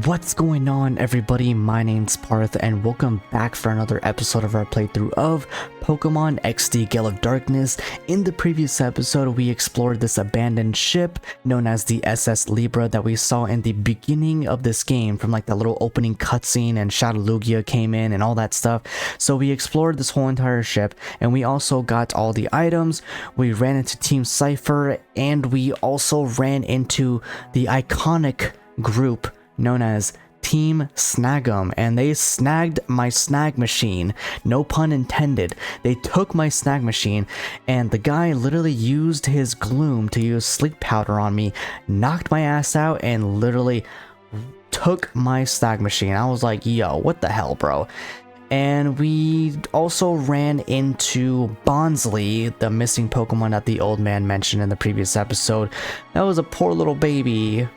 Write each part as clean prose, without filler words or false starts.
What's going on, everybody? My name's Parth and welcome back for another episode of our playthrough of Pokemon XD Gale of Darkness. In the previous episode, we explored this abandoned ship known as the SS Libra that we saw in the beginning of this game from like that little opening cutscene, and Shadow Lugia came in and all that stuff. So we explored this whole entire ship and we also got all the items. We ran into Team Cypher and we also ran into the iconic group known as Team Snagem, and they snagged my snag machine. No pun intended. They took my snag machine and the guy literally used his gloom to use sleep powder on me, knocked my ass out, and literally took my snag machine. I was like, yo, what the hell, bro? And we also ran into Bonsley, the missing Pokemon that the old man mentioned in the previous episode. That was a poor little baby.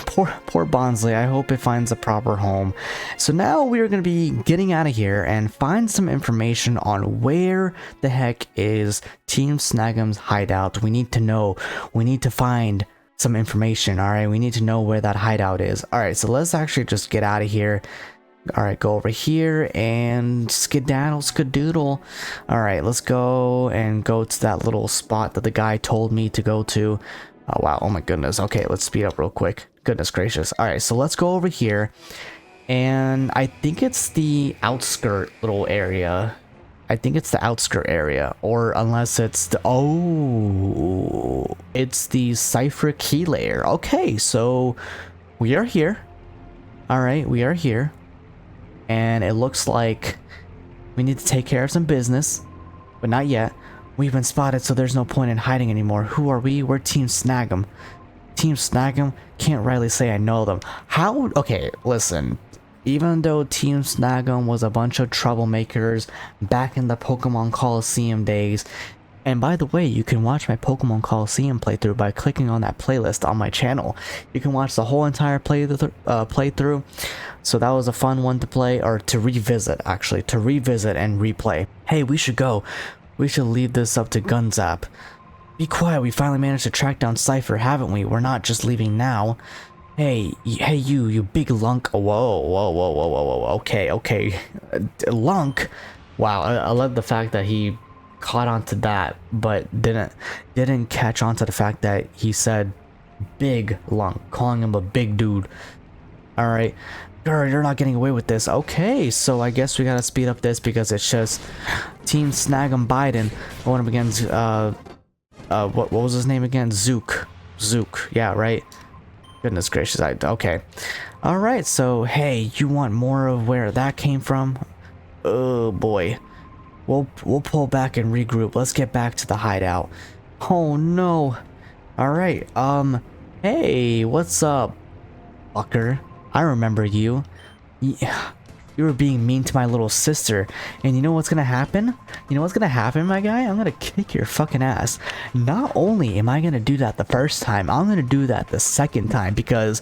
Poor Bonsley. I hope it finds a proper home. So now we are going to be getting out of here and find some information on where the heck is Team Snagem's hideout. We need to know. We need to find some information. All right, we need to know where that hideout is. All right, so let's actually just get out of here. All right, go over here and skedaddle, skadoodle. All right, let's go to that little spot that the guy told me to go to. Oh wow, oh my goodness. Okay, let's speed up real quick. Goodness gracious. Alright, so let's go over here. And I think it's the outskirt little area. I think it's the outskirt area. Or unless it's the... Oh! It's the Cypher key layer. Okay, so we are here. Alright, we are here. And it looks like we need to take care of some business. But not yet. We've been spotted, so there's no point in hiding anymore. Who are we? We're Team Snagem. Team Snagem? Can't rightly say I know them. How? Okay, listen. Even though Team Snagem was a bunch of troublemakers back in the Pokemon Coliseum days, and by the way, you can watch my Pokemon Coliseum playthrough by clicking on that playlist on my channel. You can watch the whole entire playthrough. So that was a fun one to play, or to revisit, actually. To revisit and replay. Hey, we should go. We should leave this up to Gunzap. Be quiet, we finally managed to track down Cypher, haven't we? We're not just leaving now. Hey, you big lunk. Whoa. Okay. Lunk? Wow, I love the fact that he caught onto that, but didn't catch on to the fact that he said big lunk, calling him a big dude. Alright. Girl, you're not getting away with this. Okay, so I guess we gotta speed up this because it's just Team Snagem Biden going up against what was his name again? Zook, yeah, right. Goodness gracious. Okay, all right, so hey, you want more of where that came from? Oh boy, we'll pull back and regroup. Let's get back to the hideout. Oh no. All right, hey, what's up, fucker? I remember you. Yeah, you were being mean to my little sister. And you know what's gonna happen? You know what's gonna happen, my guy? I'm gonna kick your fucking ass. Not only am I gonna do that the first time, I'm gonna do that the second time, because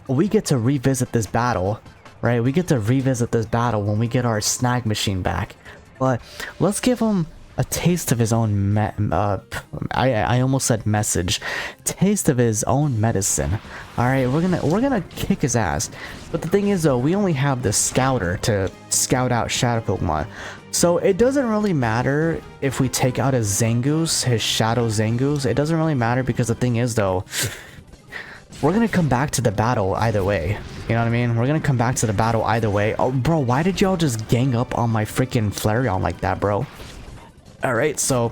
we get to revisit this battle, right? We get to revisit this battle when we get our snag machine back. But let's give him a taste of his own I almost said message. Taste of his own medicine. Alright, we're gonna kick his ass. But the thing is though, we only have the scouter to scout out shadow Pokemon. So it doesn't really matter if we take out his Zangoose, his shadow Zangoose. It doesn't really matter because the thing is though, we're gonna come back to the battle either way. You know what I mean? We're gonna come back to the battle either way. Oh bro, why did y'all just gang up on my freaking Flareon like that, bro? Alright, so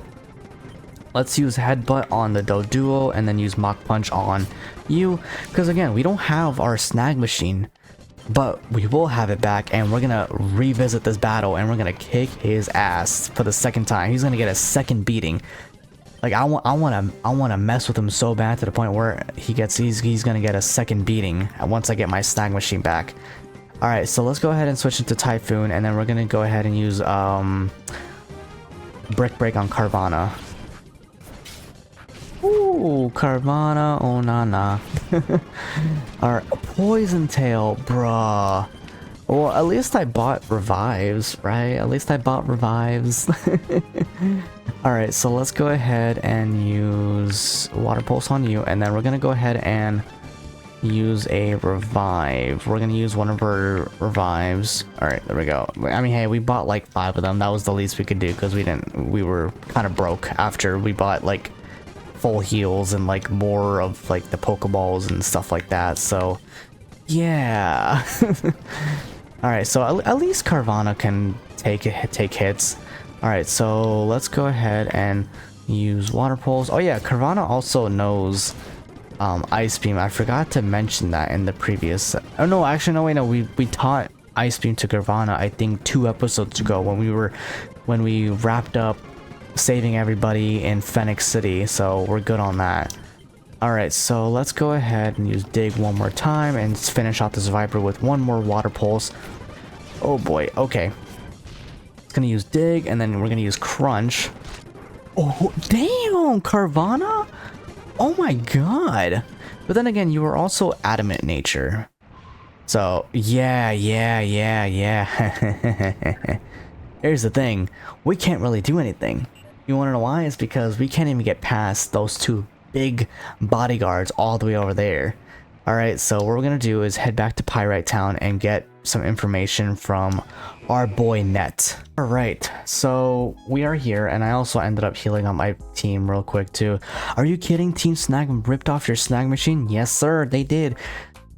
let's use Headbutt on the Doduo and then use Mach Punch on you. Because again, we don't have our snag machine, but we will have it back, and we're gonna revisit this battle and we're gonna kick his ass for the second time. He's gonna get a second beating. Like I wanna mess with him so bad to the point where he's gonna get a second beating once I get my snag machine back. Alright, so let's go ahead and switch into Typhoon, and then we're gonna go ahead and use Brick Break on Carvana. Ooh, Carvana, oh na. Alright, Poison Tail, bruh. Well, at least I bought revives, right? At least I bought revives. Alright, so let's go ahead and use Water Pulse on you, and then we're gonna go ahead and use a revive. We're gonna use one of our revives. All right, there we go. I mean, hey, we bought like 5 of them. That was the least we could do because we were kind of broke after we bought like full heals and like more of like the Pokeballs and stuff like that. So yeah. All right, so at least Carvana can take hits. All right, so let's go ahead and use water pulse. Oh yeah, Carvana also knows Ice Beam. I forgot to mention that in the previous. Oh no, actually no, wait, no. We taught Ice Beam to Carvana I think 2 episodes ago when we wrapped up saving everybody in Phoenix City. So we're good on that. All right, so let's go ahead and use Dig one more time and finish off this Viper with one more water pulse. Oh boy. Okay. It's gonna use Dig and then we're gonna use Crunch. Oh damn, Carvana. Oh my god. But then again, you were also adamant nature. So, yeah. Here's the thing. We can't really do anything. You wanna know why? It's because we can't even get past those 2 big bodyguards all the way over there. Alright, so what we're gonna do is head back to Pyrite Town and get some information from our boy Net. Alright, so we are here, and I also ended up healing on my team real quick too. Are you kidding? Team Snagem ripped off your snag machine? Yes sir, they did.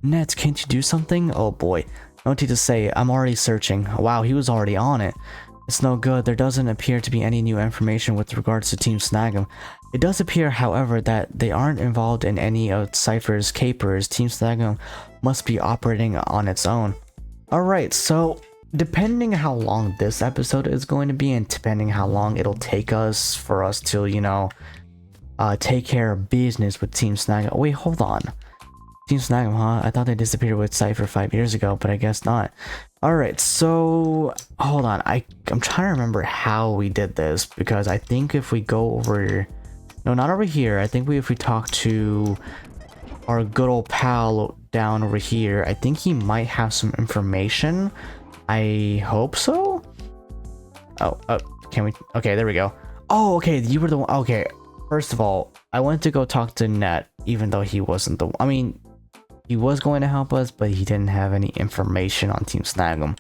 Net, can't you do something? Oh boy, no need to say, I'm already searching. Wow, he was already on it. It's no good. There doesn't appear to be any new information with regards to Team Snagem. It does appear, however, that they aren't involved in any of Cypher's capers. Team Snagem must be operating on its own. Alright, so depending how long this episode is going to be and depending how long it'll take us for us to, you know, take care of business with Team Snagem. Wait, hold on. Team Snagem, huh? I thought they disappeared with Cypher 5 years ago, but I guess not. Alright, so hold on. I'm trying to remember how we did this because I think if we go over... No, not over here. I think if we talk to our good old pal down over here, I think he might have some information. I hope so. Oh, can we? Okay, there we go. Oh, okay, you were the one. Okay, first of all, I went to go talk to Net, even though he wasn't the. I mean, he was going to help us, but he didn't have any information on Team Snagem.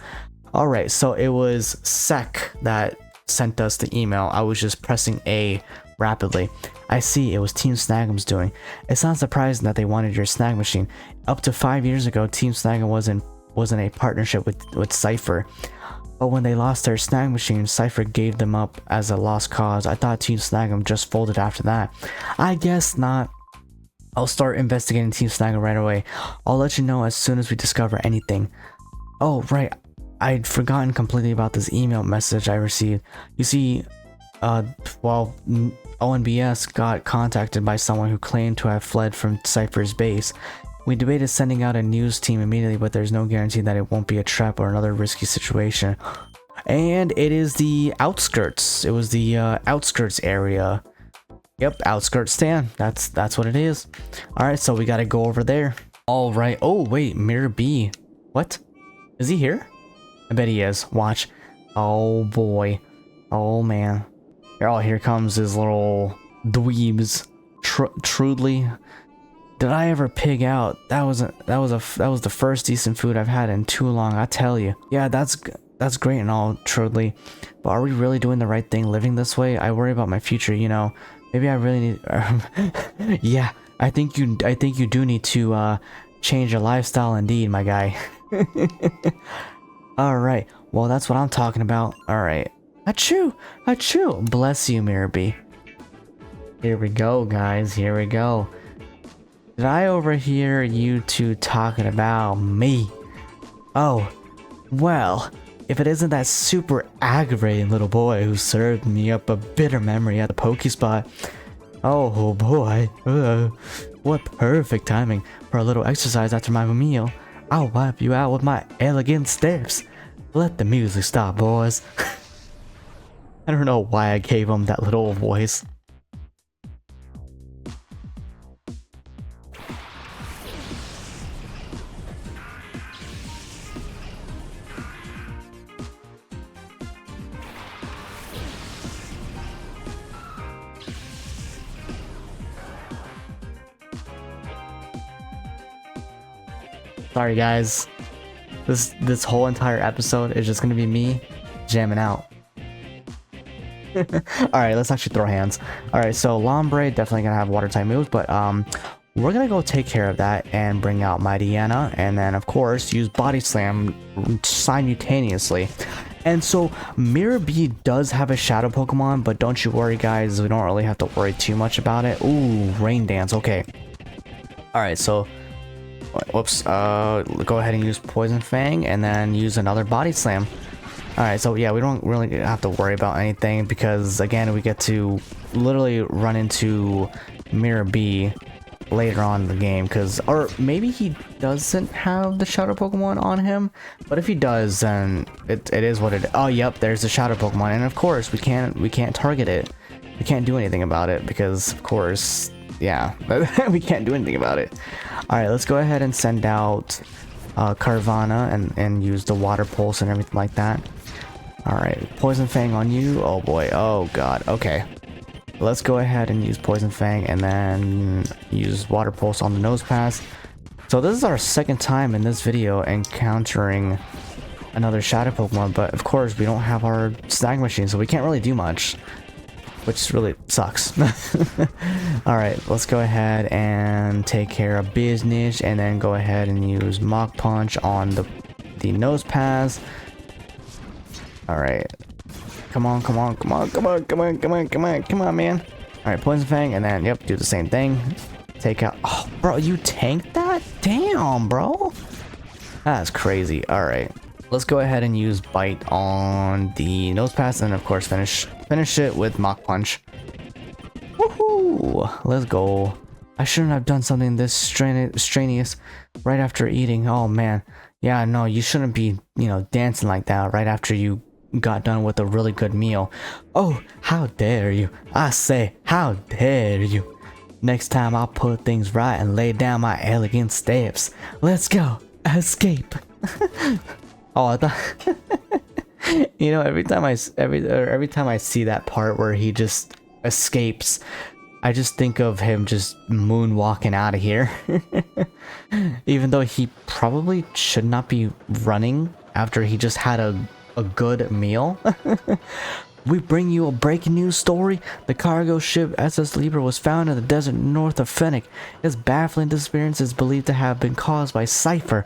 All right, so it was Sec that sent us the email. I was just pressing A rapidly. I see, it was Team Snagem's doing. It's not surprising that they wanted your snag machine. Up to 5 years ago, Team Snagem wasn't a partnership with Cypher. But when they lost their snag machine, Cypher gave them up as a lost cause. I thought Team Snagem just folded after that. I guess not. I'll start investigating Team Snagem right away. I'll let you know as soon as we discover anything. Oh, right. I'd forgotten completely about this email message I received. You see, well, ONBS got contacted by someone who claimed to have fled from Cypher's base. We debated sending out a news team immediately, but there's no guarantee that it won't be a trap or another risky situation. And it is the outskirts. It was the outskirts area. Yep, outskirts stand. That's what it is. Alright, so we gotta go over there. Alright. Oh, wait, Mirror B. What? Is he here? I bet he is. Watch. Oh, boy. Oh, man. Oh, here comes his little dweebs. Trudely. Did I ever pig out? That was the first decent food I've had in too long, I tell you. Yeah, that's great and all, Trudely. But are we really doing the right thing living this way? I worry about my future, you know. Maybe I really need yeah, I think you do need to change your lifestyle indeed, my guy. Alright, well that's what I'm talking about. Alright. Achoo! Achoo! Bless you, Mirror B. Here we go, guys. Here we go. Did I overhear you two talking about me? Oh, well, if it isn't that super aggravating little boy who served me up a bitter memory at the Pokespot. Oh boy, what perfect timing for a little exercise after my meal. I'll wipe you out with my elegant steps. Let the music stop, boys. I don't know why I gave him that little voice. Sorry guys. This whole entire episode is just gonna be me jamming out. Alright, let's actually throw hands. Alright, so Lombre definitely gonna have water type moves, but we're gonna go take care of that and bring out Mightyena, and then of course use Body Slam simultaneously. And so Mirror B does have a shadow Pokemon, but don't you worry guys, we don't really have to worry too much about it. Ooh, Rain Dance, okay. Alright, so whoops, go ahead and use Poison Fang and then use another Body Slam. Alright, so yeah, we don't really have to worry about anything because again, we get to literally run into Mirror B later on in the game, because or maybe he doesn't have the shadow Pokemon on him, but if he does, then it is what it is. Oh yep, there's the shadow Pokemon, and of course we can't target it. We can't do anything about it because of course, yeah, we can't do anything about it. Alright, let's go ahead and send out Carvanha and use the water pulse and everything like that. Alright, Poison Fang on you. Oh boy, oh god, okay. Let's go ahead and use Poison Fang and then use Water Pulse on the Nose Pass. So this is our second time in this video encountering another Shadow Pokemon, but of course we don't have our Snag Machine, so we can't really do much, which really sucks. Alright, let's go ahead and take care of business and then go ahead and use Mach Punch on the Nose Pass. Alright. Come on, come on, come on, come on, come on, come on, come on, come on, man. Alright, Poison Fang, and then, yep, do the same thing. Take out... Oh, bro, you tanked that? Damn, bro. That's crazy. Alright. Let's go ahead and use Bite on the Nose Pass, and of course, finish it with Mach Punch. Woohoo! Let's go. I shouldn't have done something this strenuous right after eating. Oh, man. Yeah, no, you shouldn't be, you know, dancing like that right after you got done with a really good meal. Oh, how dare you. I say, how dare you. Next time I'll put things right and lay down my elegant steps. Let's go. Escape. Oh, I thought you know, every time I see that part where he just escapes, I just think of him just moonwalking out of here. Even though he probably should not be running after he just had a good meal. We bring you a breaking news story. The cargo ship SS Libra was found in the desert north of Fennec. Its baffling disappearance is believed to have been caused by Cypher.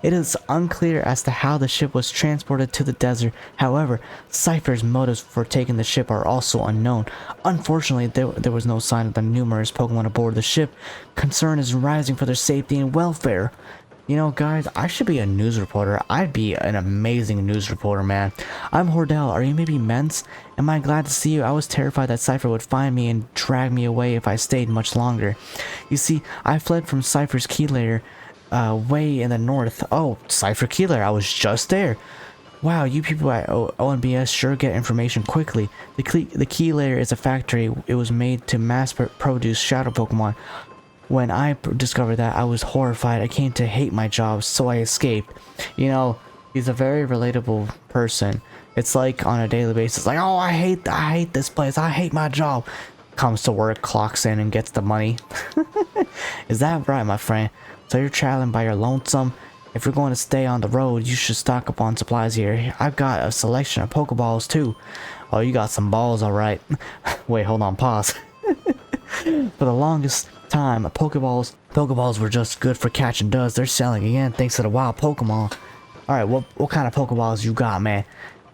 It is unclear as to how the ship was transported to the desert. However, Cypher's motives for taking the ship are also unknown. Unfortunately, there was no sign of the numerous Pokemon aboard the ship. Concern is rising for their safety and welfare. You know, guys, I should be a news reporter. I'd be an amazing news reporter, man. I'm Hordell. Are you maybe Mence? Am I glad to see you? I was terrified that Cypher would find me and drag me away if I stayed much longer. You see, I fled from Cypher's key layer way in the north. Oh, Cypher key layer. I was just there. Wow, you people at ONBS sure get information quickly. The key layer is a factory. It was made to mass produce shadow Pokemon. When I discovered that, I was horrified. I came to hate my job, so I escaped. You know, he's a very relatable person. It's like on a daily basis, like, oh, I hate this place. I hate my job. Comes to work, clocks in, and gets the money. Is that right, my friend? So you're traveling by your lonesome? If you're going to stay on the road, you should stock up on supplies here. I've got a selection of Pokeballs, too. Oh, you got some balls, alright. Wait, hold on, pause. For the longest time, Pokeballs were just good for catching duds. They're selling again thanks to the wild Pokemon. Alright, what kind of Pokeballs you got, man?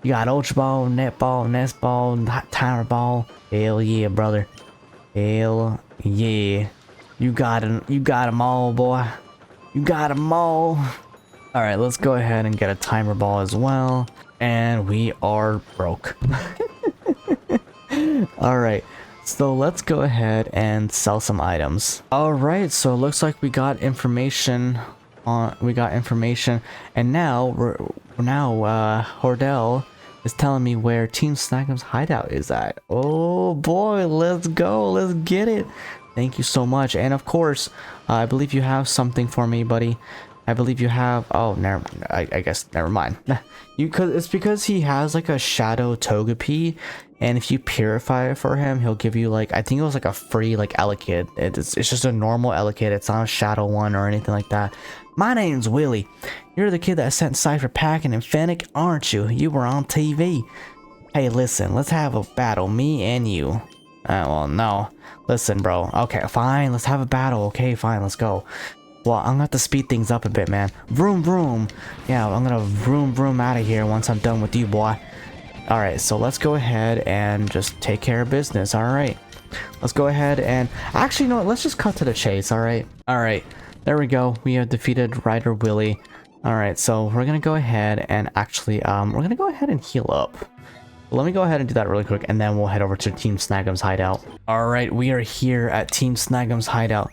You got Ultra Ball, Net Ball, Nest Ball, Timer Ball. Hell yeah, brother. Hell yeah. You got them all, boy. You got them all. Alright, let's go ahead and get a Timer Ball as well. And we are broke. Alright. So let's go ahead and sell some items. Alright, so it looks like we got information and now Hordell is telling me where Team Snagem's hideout is at. Oh boy, let's go, let's get it. Thank you so much. And of course, I believe you have something for me, buddy. I believe you have... Oh, I guess never mind. It's because he has like a shadow Togepi, and if you purify it for him, he'll give you like, I think it was like a free like Elekid. It's just a normal Elekid. It's not a shadow one or anything like that. My name's Willie. You're the kid that sent Cypher packing in Fennec, aren't you? You were on TV. Hey, listen, let's have a battle, me and you. Well, no. Listen, bro. Okay, fine, let's have a battle. Okay, fine, let's go. Well, I'm gonna have to speed things up a bit, man. Vroom, vroom. Yeah, I'm gonna vroom, vroom out of here once I'm done with you, boy. Alright, so let's go ahead and just take care of business, alright? Let's go ahead and... Actually, no, let's just cut to the chase, alright? Alright, there we go. We have defeated Ryder Willie. Alright, so we're gonna go ahead and actually, we're gonna go ahead and heal up. Let me go ahead and do that really quick, and then we'll head over to Team Snagem's hideout. Alright, we are here at Team Snagem's hideout.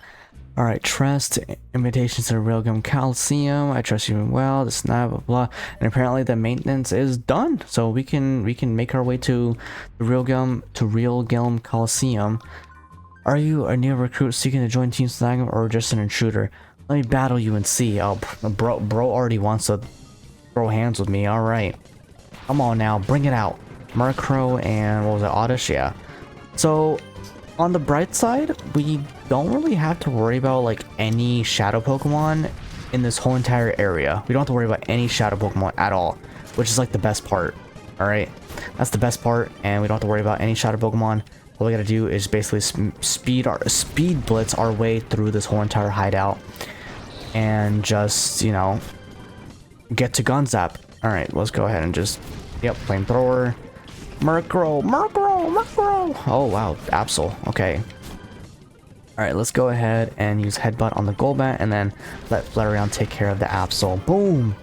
Alright, trust, invitations to the Railgun Coliseum. I trust you well, this blah blah blah. And apparently the maintenance is done. So we can make our way to the Railgun Coliseum. Are you a new recruit seeking to join Team Snagem or just an intruder? Let me battle you and see. Oh, bro already wants to throw hands with me. Alright. Come on now, bring it out. Murkrow and what was it, Oddish? Yeah. So on the bright side, we don't really have to worry about like any shadow Pokemon in this whole entire area. We don't have to worry about any shadow Pokemon at all, which is like the best part. Alright, that's the best part, and we don't have to worry about any shadow Pokemon. All we gotta do is basically speed blitz our way through this whole entire hideout and just, you know, get to Gunzap. Alright, let's go ahead and just, yep, flamethrower. Murkrow. Oh wow, Absol. Okay. Alright, let's go ahead and use Headbutt on the Golbat and then let Flareon take care of the Absol. Boom!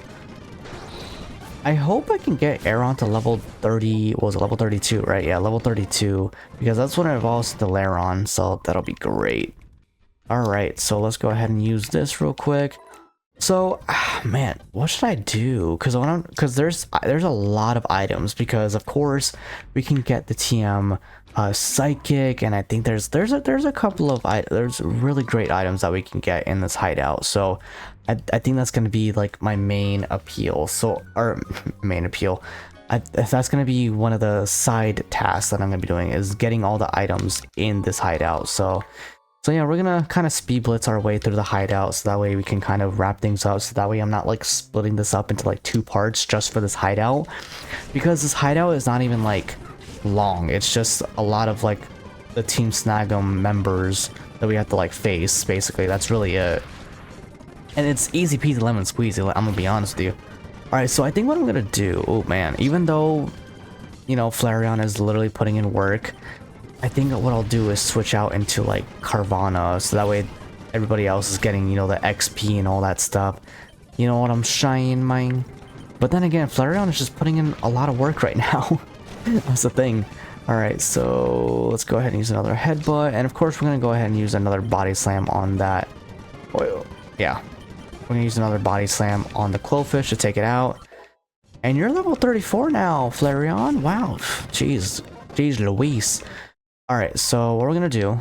I hope I can get Aeron to level 30, what was it, level 32, right? Yeah, level 32, because that's when it evolves to Lairon, so that'll be great. Alright, so let's go ahead and use this real quick. So, man, what should I do? Because there's a lot of items, because of course we can get the TM Psychic, and I think there's a couple of there's really great items that we can get in this hideout. So I think that's gonna be like my main appeal. So that's gonna be one of the side tasks that I'm gonna be doing, is getting all the items in this hideout. So yeah, we're gonna kind of speed blitz our way through the hideout, so that way we can kind of wrap things up, so that way I'm not like splitting this up into like 2 parts just for this hideout, because this hideout is not even like long. It's just a lot of like the Team Snagem members that we have to like face, basically. That's really it. And it's easy peasy lemon squeezy, I'm gonna be honest with you. Alright, so I think what I'm gonna do, oh man, even though, you know, Flareon is literally putting in work, I think what I'll do is switch out into like Carvana, so that way everybody else is getting, you know, the XP and all that stuff. You know what I'm saying, man? But then again, Flareon is just putting in a lot of work right now. That's the thing. Alright, so let's go ahead and use another Headbutt, and of course we're gonna go ahead and use another Body Slam on that. Oh, yeah. We're gonna use another Body Slam on the Clofish to take it out. And you're level 34 now, Flareon. Wow. Jeez Louise. Alright, so what we're gonna do,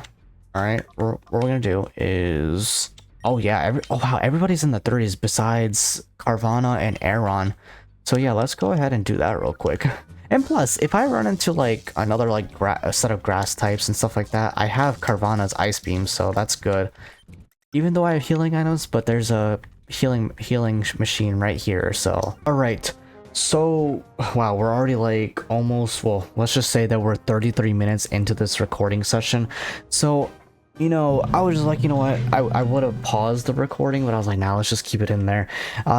alright, what we're gonna do is, oh yeah, wow, everybody's in the 30s besides Carvana and Aeron. So yeah, let's go ahead and do that real quick. And plus, if I run into like another like a set of grass types and stuff like that, I have Carvana's Ice Beam, so that's good. Even though I have healing items, but there's a healing machine right here, so. Alright. So, wow, we're already like almost, well, let's just say that we're 33 minutes into this recording session. So, you know, I was just like, you know what, I would have paused the recording, but I was like, nah, let's just keep it in there.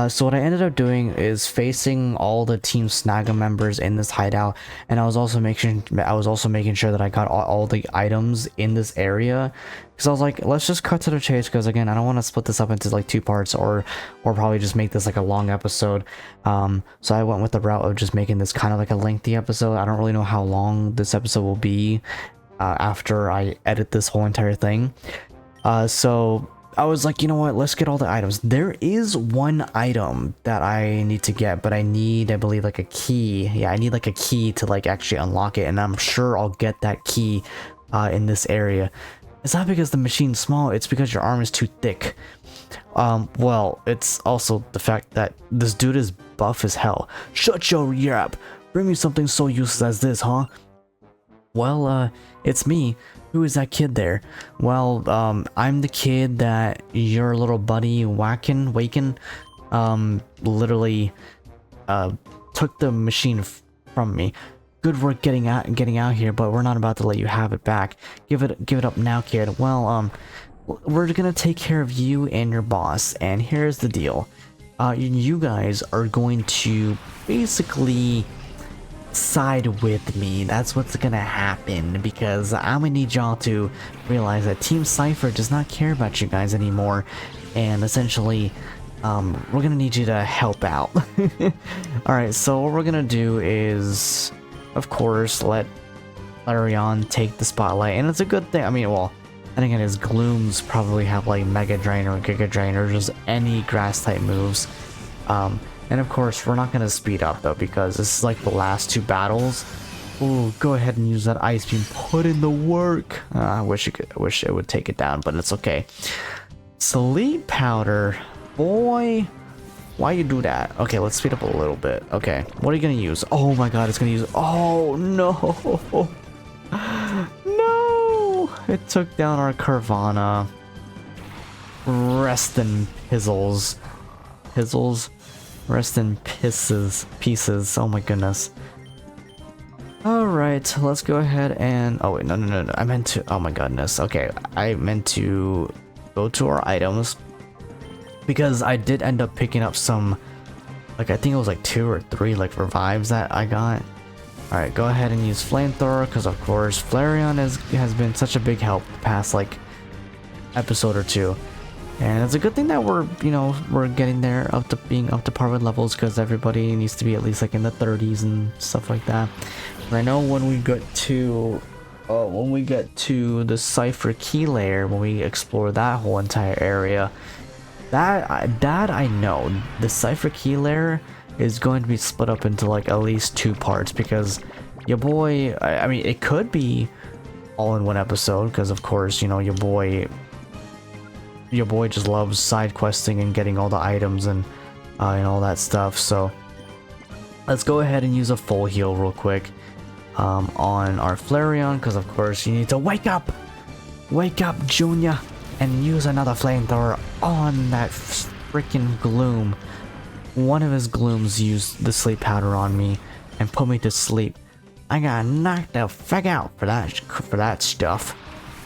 So what I ended up doing is facing all the Team Snagem members in this hideout, and I was also making sure that I got all the items in this area, because I was like, let's just cut to the chase, because again, I don't want to split this up into like 2 parts, or probably just make this like a long episode. So I went with the route of just making this kind of like a lengthy episode. I don't really know how long this episode will be after I edit this whole entire thing. So I was like, you know what, let's get all the items. There is one item that I need to get, but I need, I believe, like a key. Yeah, I need like a key to like actually unlock it, and I'm sure I'll get that key in this area. It's not because the machine's small, it's because your arm is too thick. Well, it's also the fact that this dude is buff as hell. Shut your yap! Bring me something so useless as this, huh? Well, it's me. Who is that kid there? Well, I'm the kid that your little buddy Waken, literally, took the machine from me. Good work getting out here, but we're not about to let you have it back. Give it up now, kid. Well, we're gonna take care of you and your boss, and here's the deal. You guys are going to basically side with me. That's what's gonna happen, because I'm gonna need y'all to realize that Team Cypher does not care about you guys anymore, and essentially we're gonna need you to help out. Alright, so what we're gonna do is, of course, let Flareon take the spotlight, and it's a good thing. I mean, well, I think his glooms probably have like Mega Drain or Giga Drain or just any grass type moves. And of course, we're not gonna speed up though, because this is like the last two battles. Ooh, go ahead and use that ice beam. Put in the work. I wish it would take it down, but it's okay. Sleep powder, boy. Why you do that? Okay, let's speed up a little bit. Okay, what are you gonna use? Oh my god, it's gonna use. Oh no, no! It took down our Carvana. Rest in pizzles. Rest in pieces. Oh my goodness. Alright, let's go ahead and... Oh wait, no. I meant to... Oh my goodness. Okay, I meant to go to our items, because I did end up picking up some... Like, I think it was like 2 or 3 like revives that I got. Alright, go ahead and use Flamethrower, because of course Flareon has been such a big help the past like episode or 2. And it's a good thing that we're getting there, being up to par with levels, because everybody needs to be at least like in the 30s and stuff like that. And I know when we get to the Cypher key layer, when we explore that whole entire area, that I know the Cypher key layer is going to be split up into like at least 2 parts, because your boy, I mean, it could be all in one episode, because of course, your boy just loves side questing and getting all the items and all that stuff. So let's go ahead and use a full heal real quick on our Flareon, because of course you need to wake up, Junior, and use another flamethrower on that freaking gloom. One of his glooms used the sleep powder on me and put me to sleep. I got knocked the fuck out for that stuff.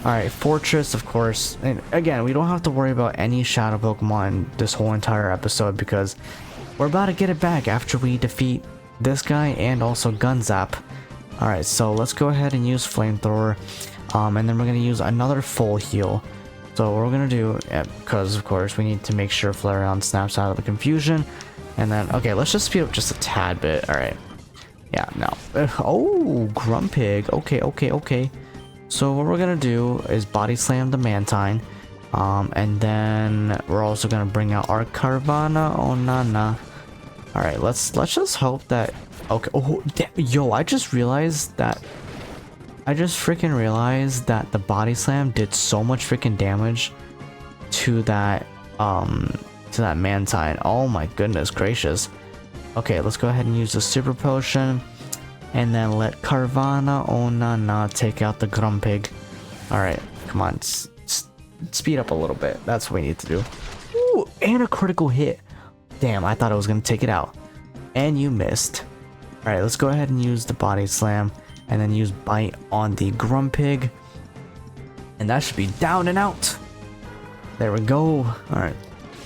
Alright, Fortress, of course. And again, we don't have to worry about any Shadow Pokemon this whole entire episode, because we're about to get it back after we defeat this guy and also Gunzap. Alright, so let's go ahead and use Flamethrower. And then we're going to use another full heal. So what we're going to do, because of course we need to make sure Flareon snaps out of the confusion. And then, okay, let's just speed up just a tad bit. Alright. Yeah, no. Oh, Grumpig. Okay. So what we're gonna do is body slam the Mantine, and then we're also gonna bring out our Carvana. Oh nana. All right, let's just hope that. Okay. Oh, yo! I just freaking realized that the body slam did so much freaking damage to that Mantine. Oh my goodness gracious. Okay, let's go ahead and use the Super Potion. And then let Carvana, oh na, take out the Grumpig. Alright, come on, speed up a little bit. That's what we need to do. Ooh, and a critical hit. Damn, I thought I was going to take it out. And you missed. Alright, let's go ahead and use the Body Slam. And then use Bite on the Grumpig. And that should be down and out. There we go. Alright,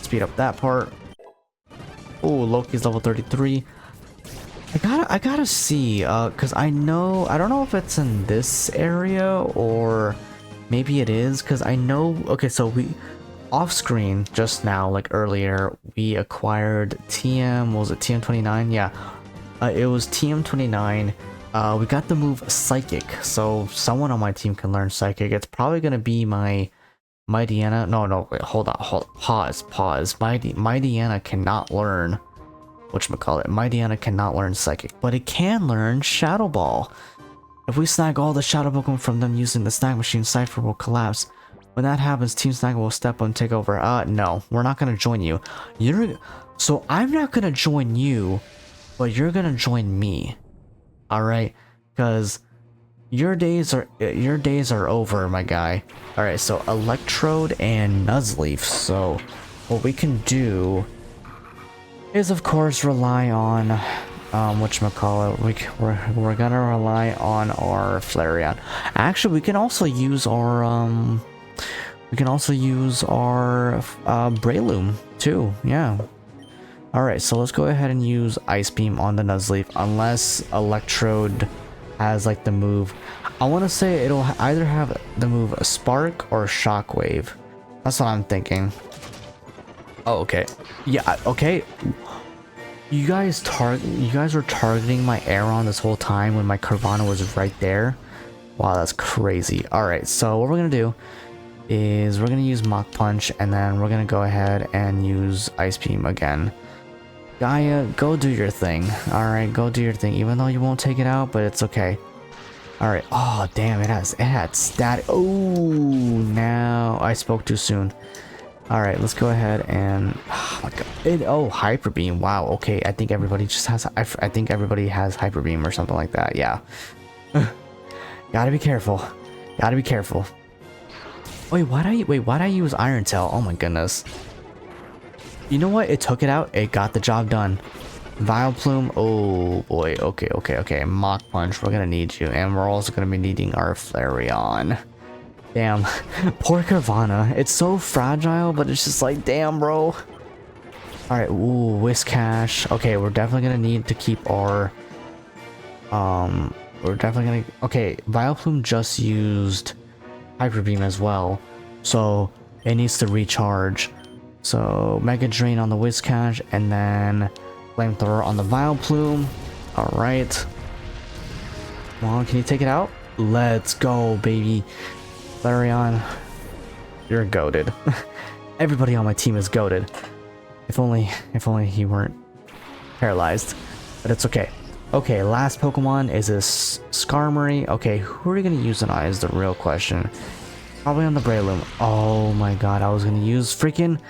speed up that part. Ooh, Loki's level 33. I gotta see, cause I don't know if it's in this area or maybe it is, cause I know, okay, so we, off screen just now, like earlier, we acquired was it TM29? Yeah, it was TM29. We got the move Psychic, so someone on my team can learn Psychic. It's probably gonna be my Deanna. No, wait, hold on, pause. My Deanna cannot learn. Whatchamacallit, my Deanna cannot learn Psychic, but it can learn Shadow Ball. If we snag all the Shadow Pokemon from them using the Snag Machine, Cypher will collapse. When that happens, Team Snag will step up and take over. No, we're not gonna join you. So I'm not gonna join you, but you're gonna join me. Alright? Because your days are over, my guy. All right, so electrode and Nuzleaf. So what we can do is, of course, rely on whatchamacallit. We're gonna rely on our Flareon. Actually, we can also use our Breloom too. Yeah. All right, so let's go ahead and use Ice Beam on the Nuzleaf, unless Electrode has like the move. I want to say it'll either have the move Spark or Shockwave. That's what I'm thinking. Oh, okay. Yeah, okay. You guys were targeting my Aeron this whole time when my Carvanha was right there. Wow, that's crazy. All right, so what we're gonna do is we're gonna use Mach Punch, and then we're gonna go ahead and use Ice Beam again. Gaia, go do your thing. Alright, go do your thing. Even though you won't take it out, but it's okay. Alright. Oh, damn, it had stat. Oh, now I spoke too soon. Alright, let's go ahead and... Oh, my God. Hyper Beam. Wow, okay. I think everybody just has... I think everybody has Hyper Beam or something like that. Yeah. Gotta be careful. Gotta be careful. Wait, why'd I use Iron Tail? Oh my goodness. You know what? It took it out. It got the job done. Vileplume. Oh boy. Okay. Mach Punch. We're gonna need you, and we're also gonna be needing our Flareon. Damn. Poor Carvanha. It's so fragile, but it's just like, damn, bro. All right. Ooh, Whiscash. Okay, we're definitely gonna need to keep our. We're definitely gonna. Okay, Vileplume just used Hyper Beam as well, so it needs to recharge. So Mega Drain on the Whiscash, and then Flamethrower on the Vileplume. Alright. Come on, can you take it out? Let's go, baby. Flareon, you're goated. Everybody on my team is goated. If only he weren't paralyzed. But it's okay. Okay, last Pokemon is this Skarmory. Okay, who are you gonna use on is the real question. Probably on the Breloom. Oh my god, I was gonna use freaking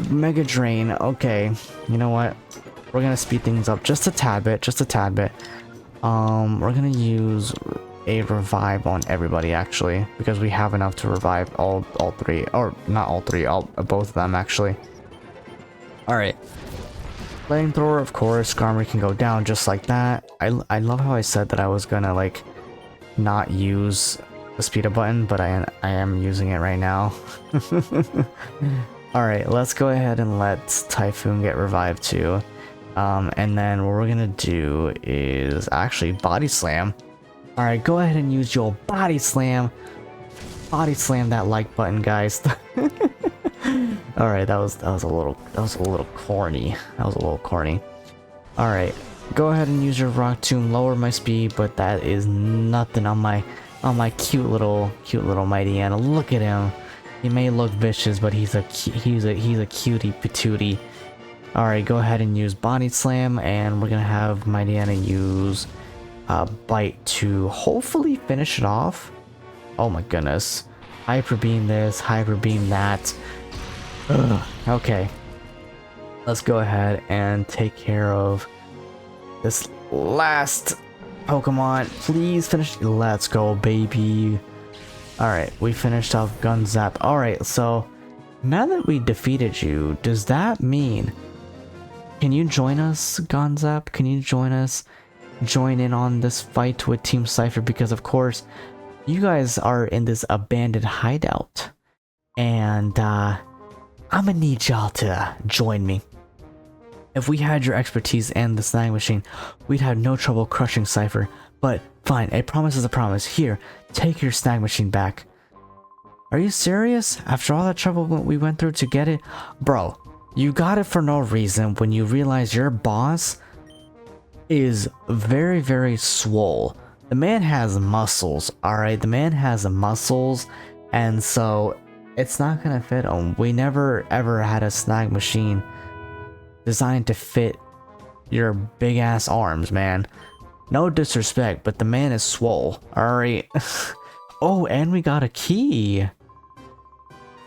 Mega Drain. Okay, you know what? We're gonna speed things up just a tad bit. We're gonna use a revive on everybody actually, because we have enough to revive all three, or not all three, both of them actually. All right. Flamethrower, of course. Skarmory can go down just like that. I love how I said that I was gonna like not use the speed up button, but I am using it right now. Alright, let's go ahead and let Typhoon get revived too. And then what we're gonna do is actually Body Slam. Alright, go ahead and use your Body Slam. Body Slam that like button, guys. Alright, that was a little corny. Alright, go ahead and use your Rock Tomb, lower my speed, but that is nothing on my cute little Mighty Anna. Look at him. He may look vicious, but he's a cutie patootie. Alright, go ahead and use Body Slam, and we're gonna have Mighty Anna use Bite to hopefully finish it off. Oh my goodness. Hyper Beam this, Hyper Beam that. Ugh. Okay. Let's go ahead and take care of this last Pokemon. Please finish. Let's go, baby. Alright, we finished off Gunzap. Alright, so now that we defeated you, does that mean... Can you join us, Gunzap? Can you join us? Join in on this fight with Team Cypher? Because of course, you guys are in this abandoned hideout. And I'm gonna need y'all to join me. If we had your expertise and the Snag Machine, we'd have no trouble crushing Cypher. But fine, a promise is a promise. Here, take your Snag Machine back. Are you serious? After all that trouble we went through to get it? Bro, you got it for no reason when you realize your boss is very, very swole. The man has muscles, alright? The man has muscles, and so it's not gonna fit him. We never ever had a Snag Machine designed to fit your big ass arms, man. No disrespect, but the man is swole. Alright. Oh, and we got a key.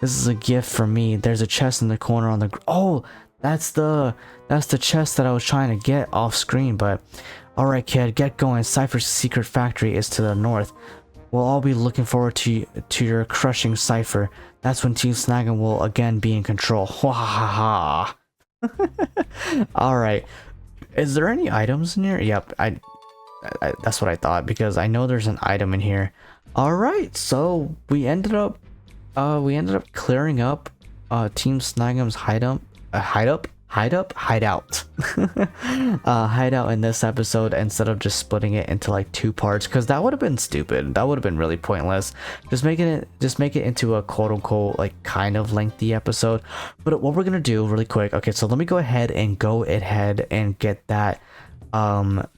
This is a gift from me. There's a chest in the corner on the... Oh, that's the chest that I was trying to get off screen, but... Alright kid, get going. Cypher's secret factory is to the north. We'll all be looking forward to your crushing Cypher. That's when Team Snagem will again be in control. Ha ha ha. Alright. Is there any items in here? Yep, I that's what I thought, because I know there's an item in here. Alright, so we ended up clearing up Team Snagem's hideout hideout in this episode, instead of just splitting it into like 2 parts, because that would have been stupid. That would have been really pointless. Just make it into a quote-unquote like kind of lengthy episode. But what we're gonna do really quick, okay, so let me go ahead and get that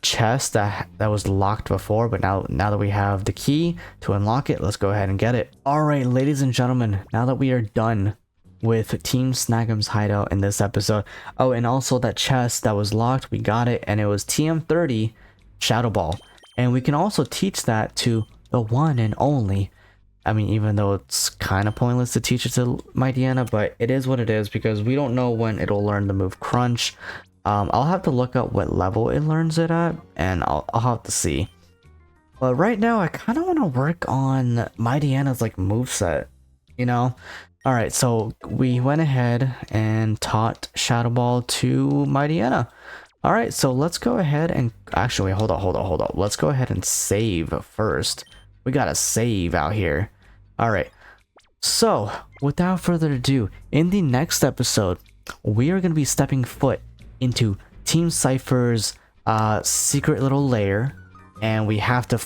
chest that was locked before, but now that we have the key to unlock it, let's go ahead and get it. All right, ladies and gentlemen, now that we are done with Team Snagem's hideout in this episode. Oh, and also that chest that was locked, we got it, and it was TM30 Shadow Ball. And we can also teach that to the one and only, I mean, even though it's kind of pointless to teach it to my Deanna, but it is what it is, because we don't know when it'll learn the move Crunch. I'll have to look up what level it learns it at, and I'll have to see. But right now, I kind of want to work on my Deanna's like moveset, you know? Alright, so we went ahead and taught Shadow Ball to my Deanna. Alright, so let's go ahead and... Actually, hold on. Let's go ahead and save first. We gotta save out here. Alright, so without further ado, in the next episode, we are going to be stepping foot into Team Cypher's secret little lair, and we have to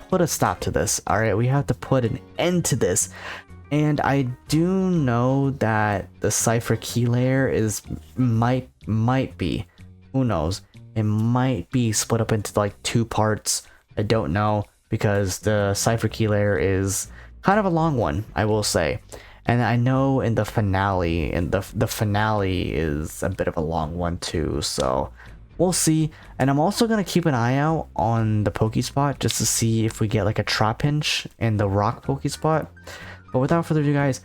put a stop to this. Alright, we have to put an end to this. And I do know that the Cypher key layer might be, who knows, it might be split up into like 2 parts. I don't know, because the Cypher key layer is kind of a long one, I will say. And I know in the finale, the finale is a bit of a long one too, so we'll see. And I'm also going to keep an eye out on the Pokespot just to see if we get like a Trapinch in the rock Pokespot. But without further ado, guys,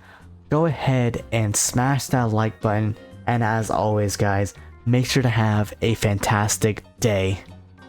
go ahead and smash that like button. And as always, guys, make sure to have a fantastic day.